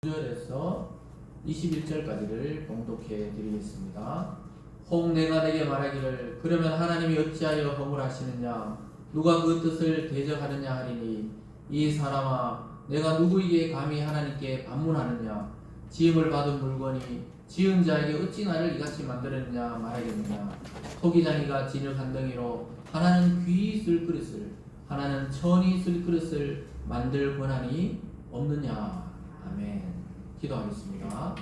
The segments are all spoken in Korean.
9절에서 21절까지를 봉독해 드리겠습니다. 혹 내가 내게 말하기를 그러면 하나님이 어찌하여 허물하시느냐 누가 그 뜻을 대적하느냐 하리니 이 사람아 내가 누구에게 감히 하나님께 반문하느냐 지음을 받은 물건이 지은 자에게 어찌 나를 이같이 만들었느냐 말하겠느냐 토기장이가 진흙 한 덩이로 하나는 귀히 쓸 그릇을 하나는 천히 쓸 그릇을 만들 권한이 없느냐. 아멘. 기도하겠습니다.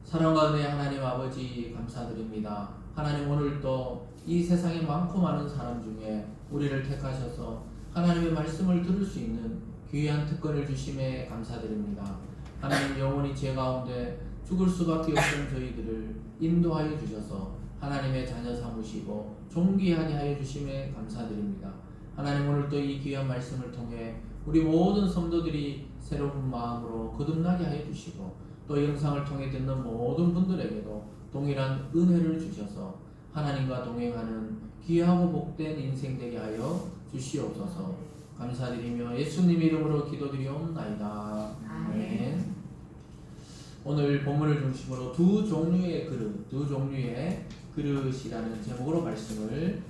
사랑과 은혜 하나님 아버지 감사드립니다. 하나님 오늘도 이 세상에 많고 많은 사람 중에 우리를 택하셔서 하나님의 말씀을 들을 수 있는 귀한 특권을 주심에 감사드립니다. 하나님 영원히 죄 가운데 죽을 수밖에 없는 저희들을 인도하여 주셔서 하나님의 자녀 삼으시고 존귀하게 하여 주심에 감사드립니다. 하나님 오늘도 이 귀한 말씀을 통해 우리 모든 성도들이 새로운 마음으로 거듭나게 하여 주시고 또 영상을 통해 듣는 모든 분들에게도 동일한 은혜를 주셔서 하나님과 동행하는 귀하고 복된 인생 되게 하여 주시옵소서. 감사드리며 예수님 이름으로 기도드리옵나이다. 아멘. 오늘 본문을 중심으로 두 종류의 그릇이라는 제목으로 말씀을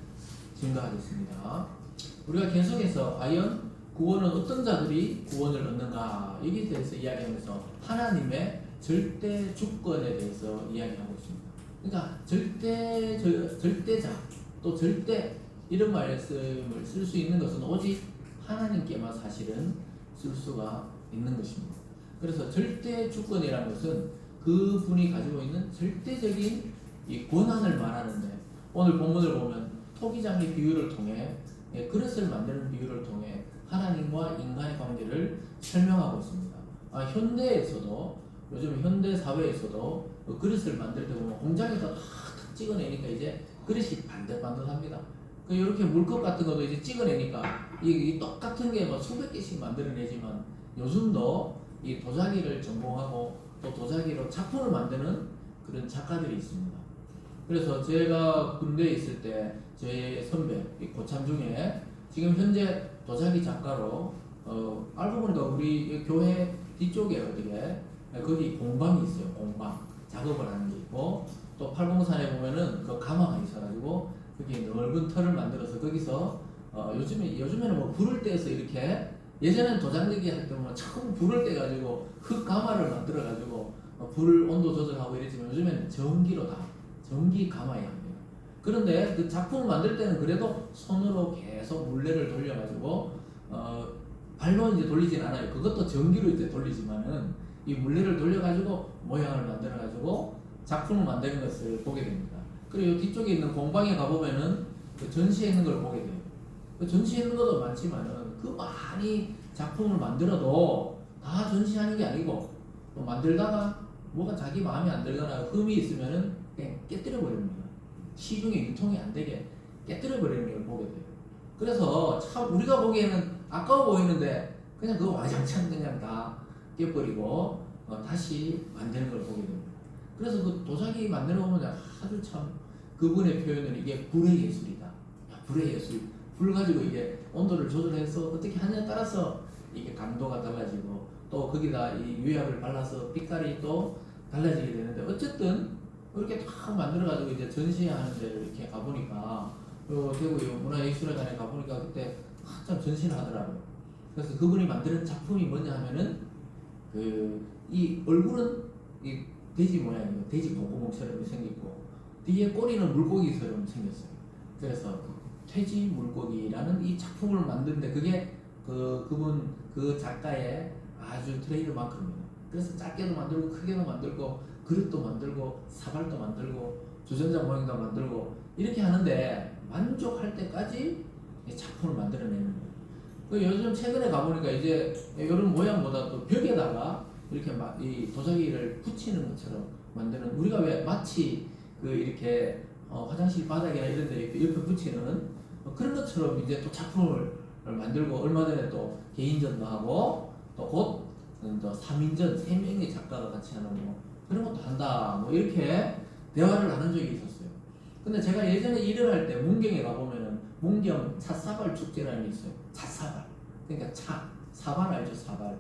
증거하겠습니다. 우리가 계속해서 과연 구원은 어떤 자들이 구원을 얻는가 여기에 대해서 이야기하면서 하나님의 절대 주권에 대해서 이야기하고 있습니다. 그러니까 절대자 또 절대 이런 말씀을 쓸 수 있는 것은 오직 하나님께만 사실은 쓸 수가 있는 것입니다. 그래서 절대 주권이라는 것은 그분이 가지고 있는 절대적인 이 권한을 말하는데 오늘 본문을 보면 토기장의 비유를 통해 그릇을 만드는 비유를 통해 하나님과 인간의 관계를 설명하고 있습니다. 현대에서도 요즘 현대 사회에서도 그릇을 만들 때 보면 공장에서 탁 찍어내니까 이제 그릇이 반듯반듯합니다. 이렇게 물컵 같은 것도 이제 찍어내니까 이 똑같은 게 뭐 수백 개씩 만들어내지만 요즘도 이 도자기를 전공하고 또 도자기로 작품을 만드는 그런 작가들이 있습니다. 그래서 제가 군대에 있을 때 제 선배 고참 중에 지금 현재 도자기 작가로 알고 보니까 우리 교회 뒤쪽에 어디에 거기 공방이 있어요. 공방 작업을 하는 게 있고 또 팔공산에 보면은 그 가마가 있어가지고 거기에 넓은 털을 만들어서 거기서 요즘에는 뭐 불을 떼서 이렇게 예전에는 도장내기 할 때 뭐 처음 불을 떼가지고 흙 가마를 만들어가지고 불 온도 조절하고 이랬지만 요즘에는 전기로 다 전기 가마에 합니다. 그런데 그 작품을 만들 때는 그래도 손으로 계속 물레를 돌려가지고 발로 이제 돌리진 않아요. 그것도 전기로 이제 돌리지만은 이 물레를 돌려가지고 모양을 만들어가지고 작품을 만드는 것을 보게 됩니다. 그리고 뒤쪽에 있는 공방에 가보면은 그 전시해 있는 걸 보게 돼요. 그 전시해 있는 것도 많지만은 그 많이 작품을 만들어도 다 전시하는 게 아니고 또 만들다가 뭐가 자기 마음에 안 들거나 흠이 있으면은 그냥 깨뜨려 버립니다. 시중에 유통이 안 되게 깨뜨려 버리는 걸 보게 돼요. 그래서 참 우리가 보기에는 아까워 보이는데 그냥 그거 와장창 그냥 다 깨버리고 다시 만드는 걸 보게 됩니다. 그래서 그 도자기 만들어 보면 아주 참 그분의 표현은 이게 불의 예술이다. 불의 예술. 불 가지고 이게 온도를 조절해서 어떻게 하냐에 따라서 이게 감도가 달라지고 또 거기다 이 유약을 발라서 빛깔이 또 달라지게 되는데 어쨌든 이렇게 다 만들어가지고 이제 전시하는 데를 이렇게 가보니까 대구 문화예술회관에 가보니까 그때 한참 전시를 하더라고요. 그래서 그분이 만드는 작품이 뭐냐 하면은 이 얼굴은 이 돼지 모양이고 돼지 똥구멍처럼 생겼고 뒤에 꼬리는 물고기처럼 생겼어요. 그래서 퇴지 물고기라는 이 작품을 만드는데 그게 그분 그 작가의 아주 트레이드 마크입니다. 그래서 작게도 만들고 크게도 만들고 그릇도 만들고 사발도 만들고 주전자 모양도 만들고 이렇게 하는데 만족할 때까지 작품을 만들어내는 거예요. 요즘 최근에 가보니까 이제 이런 모양보다 또 벽에다가 이렇게 이 도자기를 붙이는 것처럼 만드는 우리가 왜 마치 이렇게 화장실 바닥이나 이런 데 옆에 붙이는 그런 것처럼 이제 또 작품을 만들고 얼마 전에 또 개인전도 하고 또 곧 또 3인전 3명의 작가가 같이 하는 뭐 그런 것도 한다 뭐 이렇게 대화를 나눈 적이 있었어요. 근데 제가 예전에 일을 할 때 문경에 가보면은 문경 찻사발 축제라는 게 있어요. 찻사발 그러니까 사발 알죠? 사발.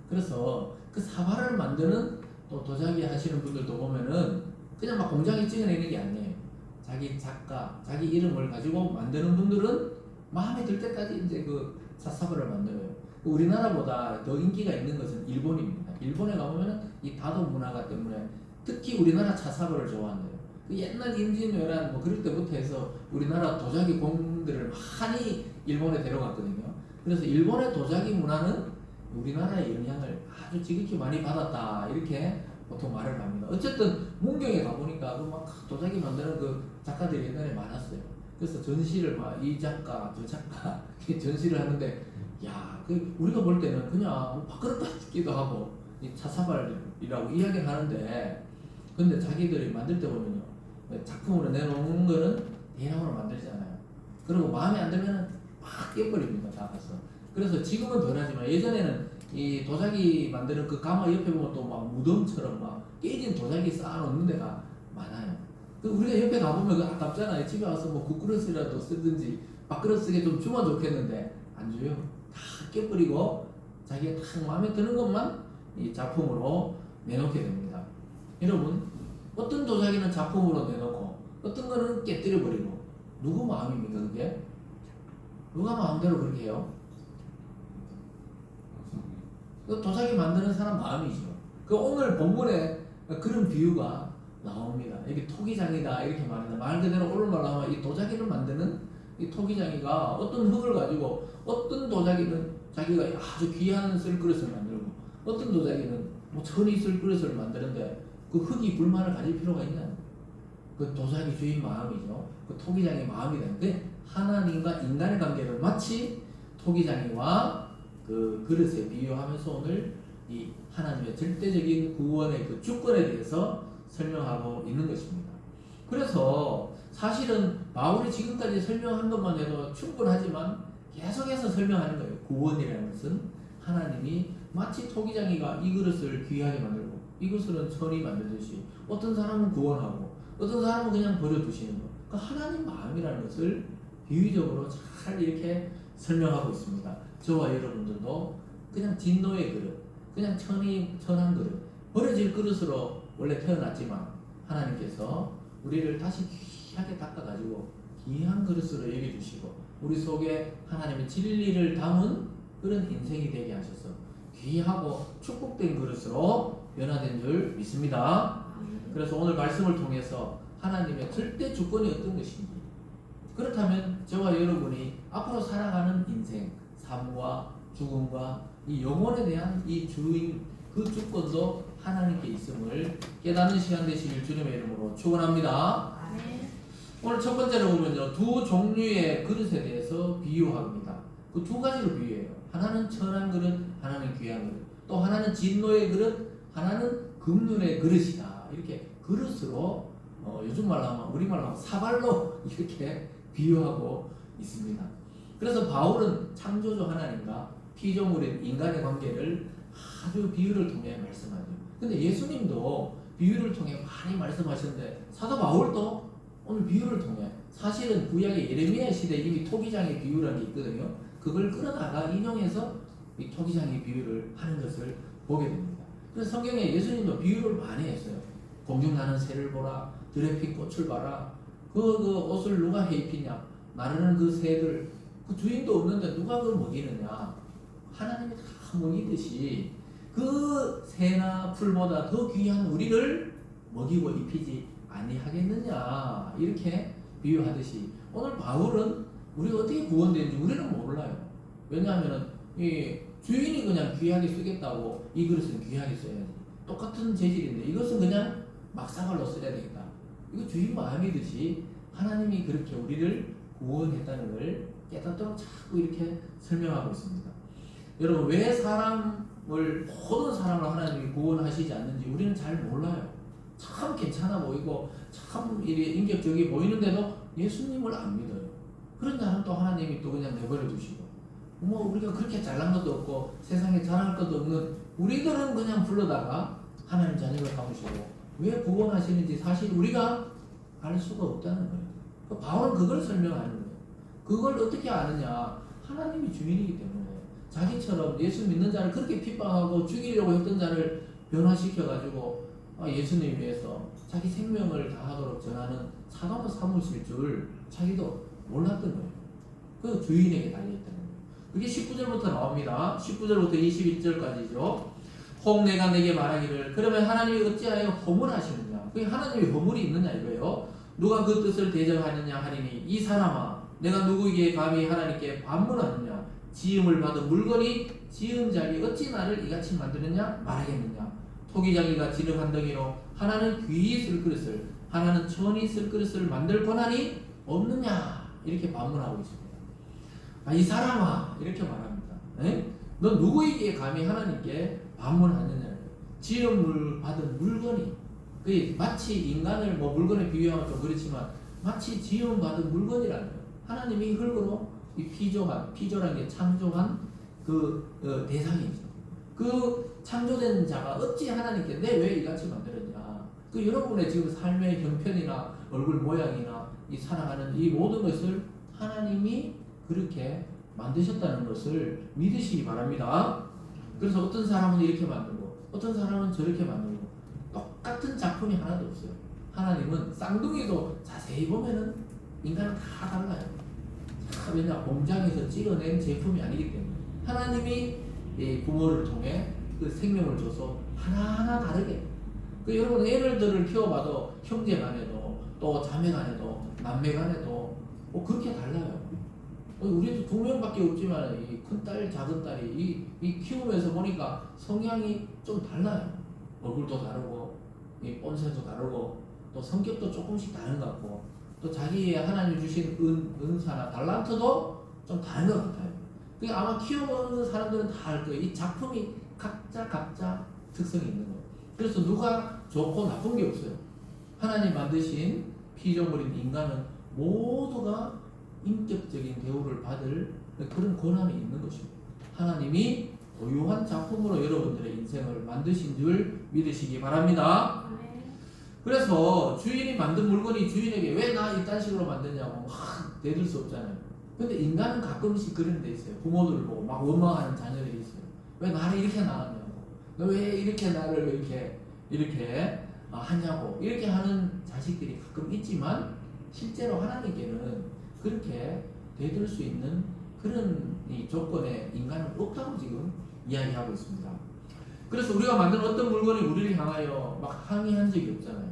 그래서 그 사발을 만드는 또 도자기 하시는 분들도 보면은 그냥 막 공장에 찍어내는 게 아니에요. 자기 작가, 자기 이름을 가지고 만드는 분들은 마음에 들 때까지 이제 그 사사발을 만들어요. 우리나라보다 더 인기가 있는 것은 일본입니다. 일본에 가보면은 이 다도 문화가 때문에 특히 우리나라 차사발을 좋아한대요. 그 옛날 임진왜란 뭐 그럴 때부터 해서 우리나라 도자기 공들을 많이 일본에 데려갔거든요. 그래서 일본의 도자기 문화는 우리나라의 영향을 아주 지극히 많이 받았다 이렇게 보통 말을 합니다. 어쨌든 문경에 가보니까 그 막 도자기 만드는 그 작가들이 옛날에 많았어요. 그래서 전시를 막 이 작가 저 작가 전시를 하는데 야, 그 우리가 볼 때는 그냥 밥그릇 같기도 하고 이 차사발이라고 이야기를 하는데 근데 자기들이 만들 때 보면요 작품으로 내놓은 거는 대량으로 만들잖아요. 그리고 마음에 안 들면은 막 깨버립니다. 다 가서. 그래서 지금은 덜하지만 예전에는 이 도자기 만드는 그 가마 옆에 보면 또 막 무덤처럼 막 깨진 도자기 쌓아놓는 데가 많아요. 그 우리가 옆에 가보면 그 아깝잖아요. 집에 와서 뭐 국그릇이라도 쓰든지 밥그릇 쓰게 좀 주면 좋겠는데 안 줘요. 다 깨버리고 자기가 딱 마음에 드는 것만 이 작품으로 내놓게 됩니다. 여러분 어떤 도자기는 작품으로 내놓고 어떤 거는 깨뜨려버리고 누구 마음입니까 그게? 누가 마음대로 그렇게 해요? 그 도자기 만드는 사람 마음이죠. 그 오늘 본문에 그런 비유가 나옵니다. 이게 토기장이다 이렇게 말합니다. 말 그대로 오늘 말하면 이 도자기를 만드는 이 토기장이가 어떤 흙을 가지고 어떤 도자기는 자기가 아주 귀한 쓸그릇을 만들고 어떤 도자기는 뭐 천이 쓸그릇을 만드는데 그 흙이 불만을 가질 필요가 있냐? 그 도자기 주인 마음이죠. 그 토기장의 마음이다. 근데 하나님과 인간의 관계를 마치 토기장이와 그 그릇에 비유하면서 오늘 이 하나님의 절대적인 구원의 그 주권에 대해서 설명하고 있는 것입니다. 그래서 사실은 바울이 지금까지 설명한 것만 해도 충분하지만 계속해서 설명하는 거예요. 구원이라는 것은 하나님이 마치 토기장이가 이 그릇을 귀하게 만들고 이 그릇은 천이 만들듯이 어떤 사람은 구원하고 어떤 사람은 그냥 버려두시는 것. 그 하나님 마음이라는 것을 비유적으로 잘 이렇게 설명하고 있습니다. 저와 여러분들도 그냥 진노의 그릇, 그냥 천한 그릇, 버려질 그릇으로 원래 태어났지만 하나님께서 우리를 다시 귀하게 닦아가지고 귀한 그릇으로 여겨주시고 우리 속에 하나님의 진리를 담은 그런 인생이 되게 하셔서 귀하고 축복된 그릇으로 변화된 줄 믿습니다. 그래서 오늘 말씀을 통해서 하나님의 절대 주권이 어떤 것인지 그렇다면 저와 여러분이 앞으로 살아가는 인생 삶과 죽음과 이 영혼에 대한 이 주인 그 주권도 하나님께 있음을 깨닫는 시간 되시길 주님의 이름으로 축원합니다. 오늘 첫 번째로 보면요 두 종류의 그릇에 대해서 비유합니다. 그 두 가지로 비유해요. 하나는 천한 그릇, 하나는 귀한 그릇. 또 하나는 진노의 그릇, 하나는 금륜의 그릇이다. 이렇게 그릇으로 요즘 말로 하면 우리 말로 하면 사발로 이렇게 비유하고 있습니다. 그래서 바울은 창조주 하나님과 피조물인 인간의 관계를 아주 비유를 통해 말씀하죠. 근데 예수님도 비유를 통해 많이 말씀하셨는데 사도 바울도 오늘 비유를 통해 사실은 구약의 예레미야 시대에 이미 토기장의 비유라는 게 있거든요. 그걸 끌어다가 인용해서 이 토기장의 비유를 하는 것을 보게 됩니다. 그래서 성경에 예수님도 비유를 많이 했어요. 공중 나는 새를 보라, 들에 핀 꽃을 봐라. 그 옷을 누가 해 입히냐? 나르는 그 새들 그 주인도 없는데 누가 그걸 먹이느냐? 하나님이 다 먹이듯이 그 새나 풀보다 더 귀한 우리를 먹이고 입히지 아니하겠느냐? 이렇게 비유하듯이 오늘 바울은 우리가 어떻게 구원되는지 우리는 몰라요. 왜냐하면 이 주인이 그냥 귀하게 쓰겠다고 이 그릇은 귀하게 써야지. 똑같은 재질인데 이것은 그냥 막사발로 써야 되겠다. 이거 주인 마음이듯이 하나님이 그렇게 우리를 구원했다는 걸 깨닫도록 자꾸 이렇게 설명하고 있습니다. 여러분 왜 모든 사람을 하나님이 구원하시지 않는지 우리는 잘 몰라요. 참 괜찮아 보이고 참 인격적이 보이는데도 예수님을 안 믿어요. 그런 자는 또 하나님이 또 그냥 내버려 두시고 뭐 우리가 그렇게 잘난 것도 없고 세상에 잘할 것도 없는 우리들은 그냥 불러다가 하나님 자녀를 삼으시고 왜 구원하시는지 사실 우리가 알 수가 없다는 거예요. 바울은 그걸 설명하는 거예요. 그걸 어떻게 아느냐? 하나님이 주인이기 때문에 자기처럼 예수 믿는 자를 그렇게 핍박하고 죽이려고 했던 자를 변화시켜가지고 예수님 위해서 자기 생명을 다하도록 전하는 사도로 삼으실 줄 자기도 몰랐던 거예요. 그 주인에게 달려있다는 거예요. 그게 19절부터 나옵니다. 19절부터 21절까지죠. 혹 내가 내게 말하기를 그러면 하나님이 어찌하여 허물하시느냐. 그게 하나님이 허물이 있느냐 이거예요. 누가 그 뜻을 대적하느냐 하리니 이 사람아 내가 누구에게 감히 하나님께 반문하느냐. 지음을 받은 물건이 지은 자리 어찌 나를 이같이 만드느냐 말하겠느냐. 토기장이가 지름 한 덩이로 하나는 귀히 쓸 그릇을 하나는 천이 쓸 그릇을 만들 권한이 없느냐 이렇게 반문하고 있습니다. 이 사람아 이렇게 말합니다. 너 누구에게 감히 하나님께 반문하느냐. 지음을 받은 물건이 그게 마치 인간을 물건에 비유하면 좀 그렇지만 마치 지음 받은 물건이라는 거예요. 하나님이 흙으로 이 피조라는 게 창조한 그 대상이죠. 그 창조된 자가 어찌 하나님께 내 왜 이같이 만들었냐. 그 여러분의 지금 삶의 형편이나 얼굴 모양이나 이 살아가는 이 모든 것을 하나님이 그렇게 만드셨다는 것을 믿으시기 바랍니다. 그래서 어떤 사람은 이렇게 만들고 어떤 사람은 저렇게 만들고 똑같은 작품이 하나도 없어요. 하나님은 쌍둥이도 자세히 보면은 인간은 다 달라요. 왜냐 공장에서 찍어낸 제품이 아니기 때문에 하나님이 부모를 통해 그 생명을 줘서 하나하나 다르게 여러분 애들을 키워봐도 형제 간에도 또 자매 간에도 남매 간에도 그렇게 달라요. 우리도 2명밖에 없지만 이 큰딸 작은딸이 이 키우면서 보니까 성향이 좀 달라요. 얼굴도 다르고 이 본색도 다르고 또 성격도 조금씩 다른 것 같고 또 자기의 하나님 주신 은사나 달란트도 좀 다른 것 같아요. 그러니까 아마 키워보는 사람들은 다 알 거예요. 이 작품이 각자 특성이 있는 거예요. 그래서 누가 좋고 나쁜 게 없어요. 하나님 만드신 피조물인 인간은 모두가 인격적인 대우를 받을 그런 권한이 있는 것입니다. 하나님이 고유한 작품으로 여러분들의 인생을 만드신 줄 믿으시기 바랍니다. 그래서 주인이 만든 물건이 주인에게 왜 나 이딴 식으로 만드냐고 막 대들 수 없잖아요. 근데 인간은 가끔씩 그런 데 있어요. 부모들을 보고 막 원망하는 자녀들이 있어요. 왜 나를 이렇게 낳았냐고. 너 왜 이렇게 나를 이렇게 하냐고. 이렇게 하는 자식들이 가끔 있지만 실제로 하나님께는 그렇게 대들 수 있는 그런 이 조건에 인간은 없다고 지금 이야기하고 있습니다. 그래서 우리가 만든 어떤 물건이 우리를 향하여 막 항의한 적이 없잖아요.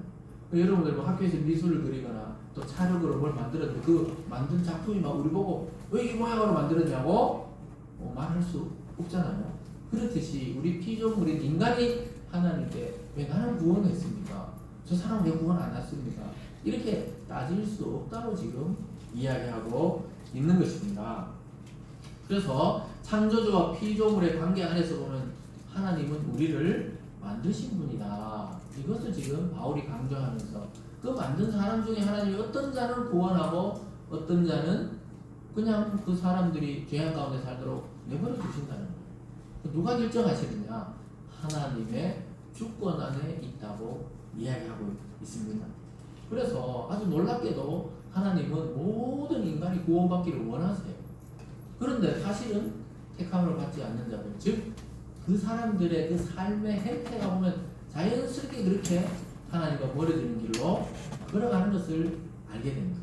여러분들 학교에서 미술을 그리거나 또 촬영으로 뭘 만들었는데 그 만든 작품이 막 우리 보고 왜 이 모양으로 만들었냐고 말할 수 없잖아요. 그렇듯이 우리 피조물인 인간이 하나님께 왜 나는 구원했습니까? 저 사람 왜 구원 안 했습니까? 이렇게 따질 수 없다고 지금 이야기하고 있는 것입니다. 그래서 창조주와 피조물의 관계 안에서 보면 하나님은 우리를 만드신 분이다. 이것을 지금 바울이 강조하면서 그 만든 사람 중에 하나님이 어떤 자는 구원하고 어떤 자는 그냥 그 사람들이 죄악 가운데 살도록 내버려 주신다는 거예요. 누가 결정하시느냐? 하나님의 주권 안에 있다고 이야기하고 있습니다. 그래서 아주 놀랍게도 하나님은 모든 인간이 구원받기를 원하세요. 그런데 사실은 택함을 받지 않는 자들, 즉 그 사람들의 그 삶의 행태가 보면 자연스럽게 그렇게 하나님과 버려지는 길로 걸어가는 것을 알게 됩니다.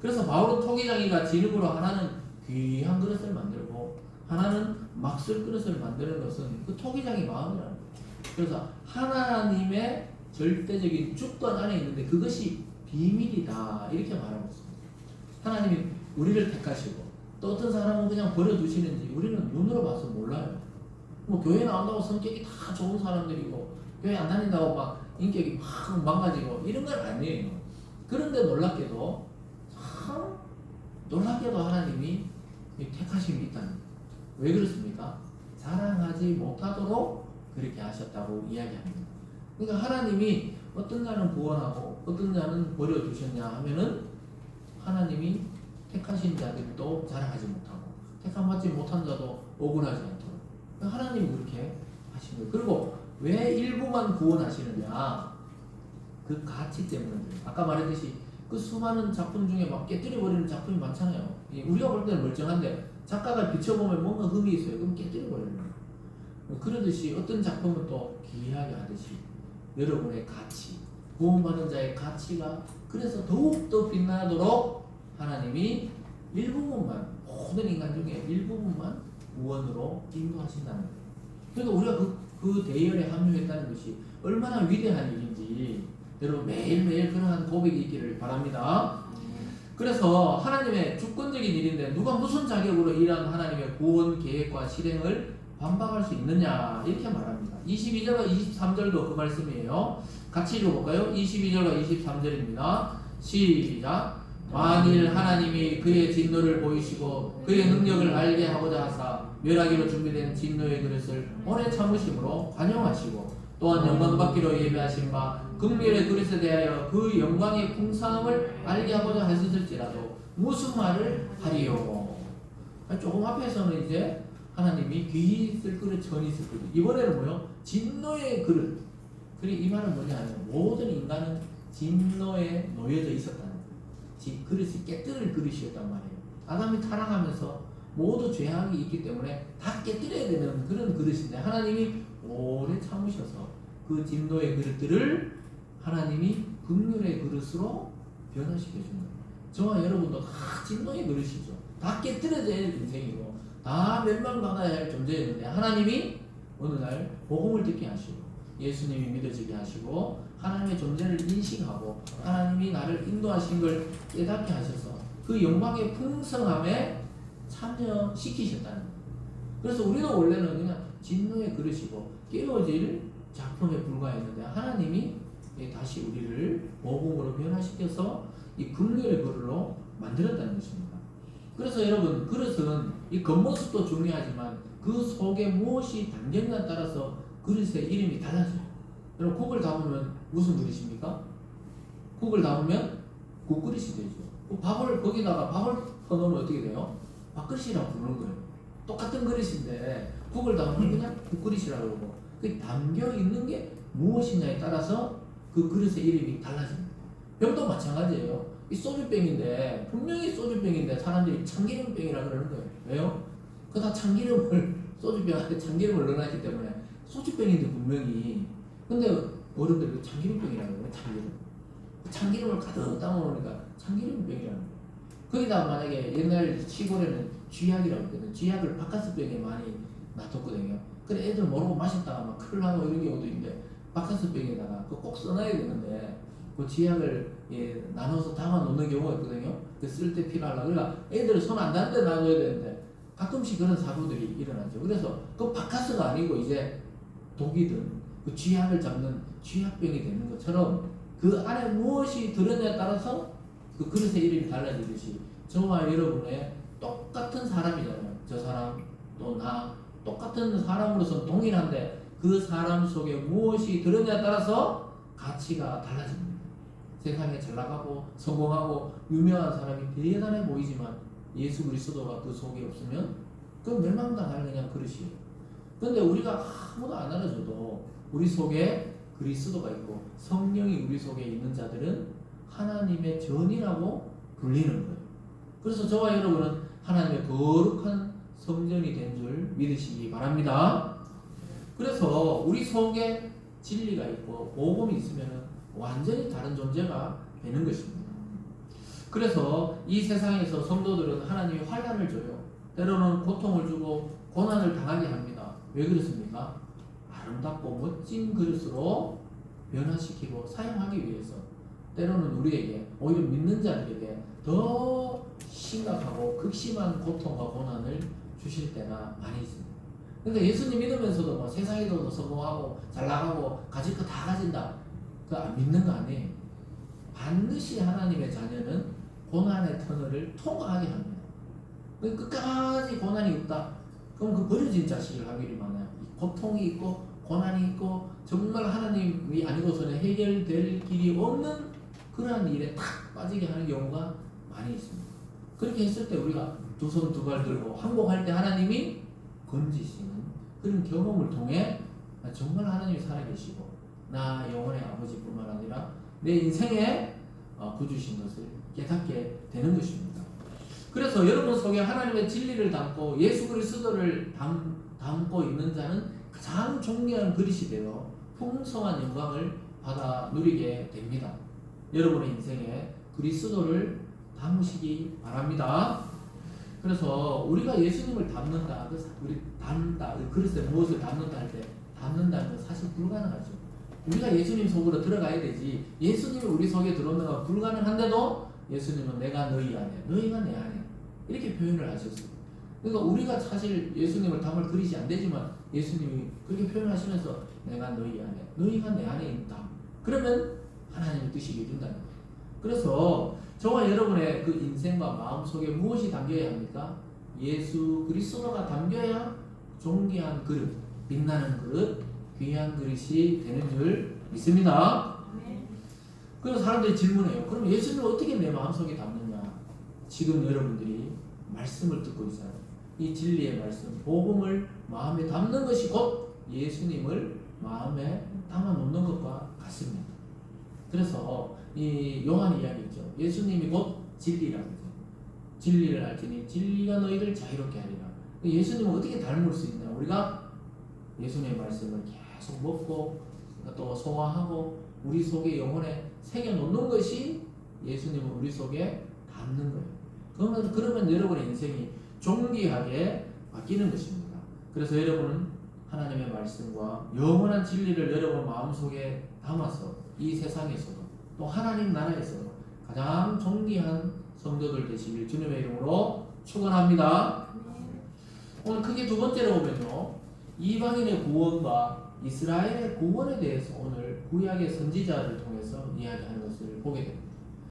그래서 바울은 토기장이가 진흙으로 하나는 귀한 그릇을 만들고 하나는 막 쓸 그릇을 만드는 것은 그 토기장의 마음이라는 거예요. 그래서 하나님의 절대적인 주권 안에 있는데 그것이 비밀이다 이렇게 말하고 있습니다. 하나님이 우리를 택하시고 또 어떤 사람은 그냥 버려두시는지 우리는 눈으로 봐서 몰라요. 교회 나온다고 성격이 다 좋은 사람들이고 교회 안 다닌다고 막 인격이 막 망가지고 이런 건 아니에요. 그런데 놀랍게도 참 놀랍게도 하나님이 택하심이 있다는 거예요. 왜 그렇습니까? 자랑하지 못하도록 그렇게 하셨다고 이야기합니다. 그러니까 하나님이 어떤 자는 구원하고 어떤 자는 버려두셨냐 하면은 하나님이 택하신 자들도 자랑하지 못하고 택함받지 못한 자도 억울하지 않도록 하나님이 그렇게 하신 거예요. 그리고 왜 일부만 구원하시느냐? 그 가치 때문에. 아까 말했듯이 그 수많은 작품 중에 막 깨뜨려버리는 작품이 많잖아요. 우리가 볼 때는 멀쩡한데 작가가 비춰보면 뭔가 흠이 있어요. 그럼 깨뜨려버려요. 그러듯이 어떤 작품은 또 기이하게 하듯이 여러분의 가치, 구원받은 자의 가치가 그래서 더욱더 빛나도록 하나님이 일부분만, 모든 인간 중에 일부분만 구원으로 인도하신다는 거예요. 그러니까 우리가 그 대열에 합류했다는 것이 얼마나 위대한 일인지 여러분 매일매일 그러한 고백이 있기를 바랍니다. 그래서 하나님의 주권적인 일인데 누가 무슨 자격으로 이러한 하나님의 구원 계획과 실행을 반박할 수 있느냐 이렇게 말합니다. 22절과 23절도 그 말씀이에요. 같이 읽어볼까요? 22절과 23절입니다. 시작. 만일 하나님이 그의 진노를 보이시고 그의 능력을 알게 하고자 하사 멸하기로 준비된 진노의 그릇을 오래 참으심으로 관용하시고 또한 영광받기로 예배하신 바 긍휼의 그릇에 대하여 그 영광의 풍성함을 알게 하고자 하셨을지라도 무슨 말을 하리요. 조금 앞에서는 이제 하나님이 귀히 쓸 그릇 전이 쓸 그릇, 이번에는 뭐요? 진노의 그릇. 그리고 이 말은 뭐냐면 모든 인간은 진노에 놓여져 있었다는 거예요. 그릇이 깨뜨릴 그릇이었단 말이에요. 아담이 타락하면서 모두 죄악이 있기 때문에 다 깨뜨려야 되는 그런 그릇인데 하나님이 오래 참으셔서 그 진노의 그릇들을 하나님이 긍휼의 그릇으로 변화시켜 준 거예요. 저와 여러분도 다 진노의 그릇이죠. 다 깨뜨려져야 할 인생이고 다 멸망당해야 할 존재였는데 하나님이 어느 날 복음을 듣게 하시고 예수님이 믿어지게 하시고 하나님의 존재를 인식하고 하나님이 나를 인도하신 걸 깨닫게 하셔서 그 영광의 풍성함에 참여시키셨다는 거예요. 그래서 우리도 원래는 그냥 진노의 그릇이고 깨어질 작품에 불과했는데 하나님이 다시 우리를 복음으로 변화시켜서 이 긍휼의 그릇로 만들었다는 것입니다. 그래서 여러분 그릇은 이 겉모습도 중요하지만 그 속에 무엇이 담겼냐에 따라서 그릇의 이름이 달라져요. 여러분 국을 담으면 무슨 그릇입니까? 국을 담으면 국그릇이 되죠. 밥을 거기다가 밥을 퍼놓으면 어떻게 돼요? 밥그릇이라고 부르는 거예요. 똑같은 그릇인데 국을 담으면 그냥 국그릇이라고 그러고 그 담겨 있는 게 무엇이냐에 따라서 그 그릇의 이름이 달라집니다. 병도 마찬가지예요. 이 소주병인데 분명히 소주병인데 사람들이 참기름병이라 그러는 거예요. 왜요? 그 다 참기름을 소주병 안에 참기름을 넣어놨기 때문에 소주병인데 분명히 근데 어른들이 참기름병이라고 해요. 참기름을 가득 담아놓으니까 참기름병이라는 거예요. 거기다 만약에 옛날 시골에는 쥐약이라고 했거든요. 쥐약을 바카스병에 많이 놔뒀거든요. 그래 애들 모르고 마셨다가 막 큰일 나고 이런 경우도 있는데 바카스병에다가 꼭 써놔야 되는데 그 쥐약을 나눠서 담아 놓는 경우가 있거든요. 쓸 때 필요하려고. 그러니까 애들 손 안 닿는 데 놔둬야 되는데 가끔씩 그런 사고들이 일어나죠. 그래서 그 바카스가 아니고 이제 독이든 그 쥐약을 잡는 쥐약병이 되는 것처럼 그 안에 무엇이 들었냐에 따라서 그 그릇의 이름이 달라지듯이 저와 여러분의 똑같은 사람이잖아요. 저 사람 또 나 똑같은 사람으로서 동일한데 그 사람 속에 무엇이 들었냐에 따라서 가치가 달라집니다. 세상에 잘 나가고 성공하고 유명한 사람이 대단해 보이지만 예수 그리스도가 그 속에 없으면 그건 멸망당할 그냥 그릇이에요. 그런데 우리가 아무도 안 알아줘도 우리 속에 그리스도가 있고 성령이 우리 속에 있는 자들은 하나님의 전이라고 불리는 거예요. 그래서 저와 여러분은 하나님의 거룩한 성전이 된 줄 믿으시기 바랍니다. 그래서 우리 속에 진리가 있고 복음이 있으면 완전히 다른 존재가 되는 것입니다. 그래서 이 세상에서 성도들은 하나님이 환난을 줘요. 때로는 고통을 주고 고난을 당하게 합니다. 왜 그렇습니까? 아름답고 멋진 그릇으로 변화시키고 사용하기 위해서 때로는 우리에게 오히려 믿는 자들에게 더 심각하고 극심한 고통과 고난을 주실 때가 많이 있습니다. 그러니까 예수님 믿으면서도 뭐 세상에도 성공하고 잘 나가고 가질 거 다 가진다. 그거 믿는 거 아니에요. 반드시 하나님의 자녀는 고난의 터널을 통과하게 합니다. 끝까지 고난이 없다. 그럼 그 버려진 자식을 하기를 많아요. 고통이 있고 고난이 있고 정말 하나님이 아니고서는 해결될 길이 없는 그러한 일에 탁 빠지게 하는 경우가 많이 있습니다. 그렇게 했을 때 우리가 두 손 두 발 들고 항복할 때 하나님이 건지시는 그런 경험을 통해 정말 하나님이 살아계시고 나 영혼의 아버지뿐만 아니라 내 인생에 구주신 것을 깨닫게 되는 것입니다. 그래서 여러분 속에 하나님의 진리를 담고 예수 그리스도를 담고 있는 자는 가장 존귀한 그릇이 되어 풍성한 영광을 받아 누리게 됩니다. 여러분의 인생에 그리스도를 담으시기 바랍니다. 그래서 우리가 예수님을 담는다, 우리 담다, 그릇에 무엇을 담는다 할 때 담는다는 건 사실 불가능하죠. 우리가 예수님 속으로 들어가야 되지, 예수님이 우리 속에 들어오는 건 불가능한데도 예수님은 내가 너희 안에, 너희가 내 안에 이렇게 표현을 하셨어요. 그러니까 우리가 사실 예수님을 담을 그릇이 안 되지만 예수님이 그렇게 표현하시면서 내가 너희 안에, 너희가 내 안에 있다. 그러면 하나님의 뜻이 이룬다는 거예요. 그래서 저와 여러분의 그 인생과 마음 속에 무엇이 담겨야 합니까? 예수 그리스도가 담겨야 존귀한 그릇, 빛나는 그릇, 귀한 그릇이 되는 줄 믿습니다. 그래서 사람들이 질문해요. 그럼 예수님을 어떻게 내 마음속에 담느냐? 지금 여러분들이 말씀을 듣고 있어요. 이 진리의 말씀, 복음을 마음에 담는 것이 곧 예수님을 마음에 담아 놓는 것과 같습니다. 그래서 이 요한 이야기 있죠. 예수님이 곧 진리라고 해요. 진리를 알지니 진리가 너희를 자유롭게 하리라. 예수님을 어떻게 닮을 수 있냐? 우리가 예수님의 말씀을 계속 먹고 또 소화하고 우리 속에 영혼에 새겨 놓는 것이 예수님을 우리 속에 담는 거예요. 그러면 여러분의 인생이 존귀하게 바뀌는 것입니다. 그래서 여러분은 하나님의 말씀과 영원한 진리를 여러분 마음속에 담아서 이 세상에서도 또 하나님 나라에서도 가장 존귀한 성도들 되시길 주님의 이름으로 축원합니다. 오늘 크게 두 번째로 보면요, 이방인의 구원과 이스라엘의 구원에 대해서 오늘 구약의 선지자를 통해서 이야기하는 것을 보게 됩니다.